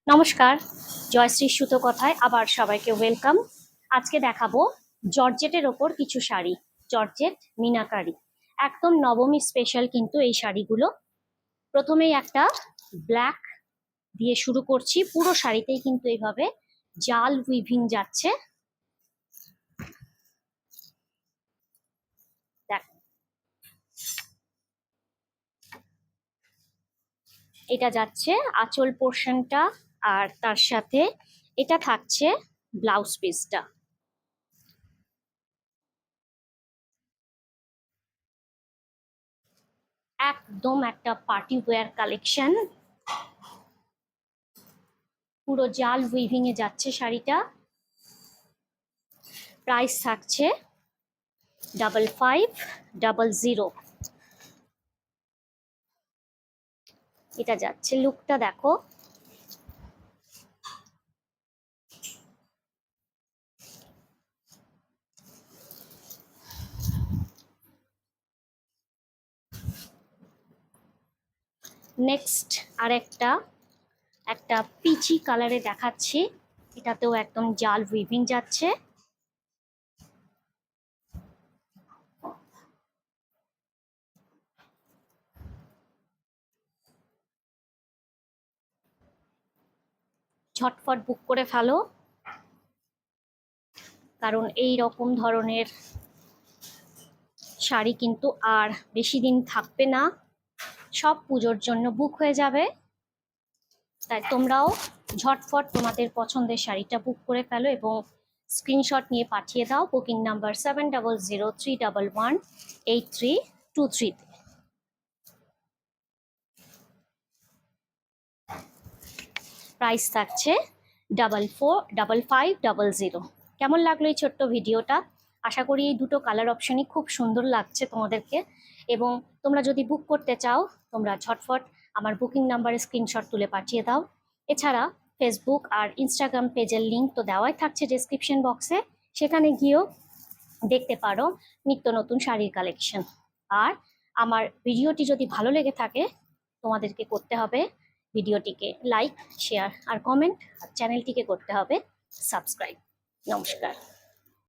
নমস্কার, জয়শ্রী সুতো কথায় আবার সবাইকে ওয়েলকাম। আজকে দেখাবো জর্জেটের ওপর কিছু শাড়ি, জর্জেট মিনাকারি, একদম নবমী স্পেশাল কিন্তু এই শাড়িগুলো। প্রথমেই একটা ব্ল্যাক দিয়ে শুরু করছি। পুরো শাড়িতেই কিন্তু এইভাবে জাল উইভিং যাচ্ছে। দেখ, এটা যাচ্ছে আঁচল পোর্শনটা, আর তার সাথে এটা থাকছে ব্লাউজ পিসটা। একদম একটা পার্টি ওয়্যার কালেকশন, পুরো জাল উইভিং এ যাচ্ছে শাড়িটা। প্রাইস থাকছে 5500। এটা যাচ্ছে, লুকটা দেখো। নেক্সট একটা পিচি কালারে দেখাচ্ছি। এটাতেও একদম জাল উইভিং যাচ্ছে। ঝটফট বুক করে ফেলো, কারণ এই রকম ধরনের শাড়ি কিন্তু আর বেশি দিন থাকবে না, সব পুজোর জন্য বুক হয়ে যাবে। তাই তোমরাও ঝটফট তোমাদের পছন্দের শাড়িটা বুক করে ফেলো এবং স্ক্রিনশট নিয়ে পাঠিয়ে দাও বুকিং নাম্বার 7003118323 তে। প্রাইস থাকছে 5500। কেমন লাগলো এই ছোট্ট ভিডিওটা? আশা করি এই দুটো কালার অপশনই খুব সুন্দর লাগছে তোমাদেরকে। এবং তোমরা যদি বুক করতে চাও, তোমরা ঝটফট আমার বুকিং নাম্বারে স্ক্রিনশট তুলে পাঠিয়ে দাও। এছাড়া ফেসবুক আর ইনস্টাগ্রাম পেজের লিঙ্ক তো দেওয়াই থাকছে ডেসক্রিপশন বক্সে, সেখানে গিয়েও দেখতে পারো নিত্য নতুন শাড়ির কালেকশন। আর আমার ভিডিওটি যদি ভালো লেগে থাকে, তোমাদেরকে করতে হবে ভিডিওটিকে লাইক, শেয়ার আর কমেন্ট, আর চ্যানেলটিকে করতে হবে সাবস্ক্রাইব। নমস্কার।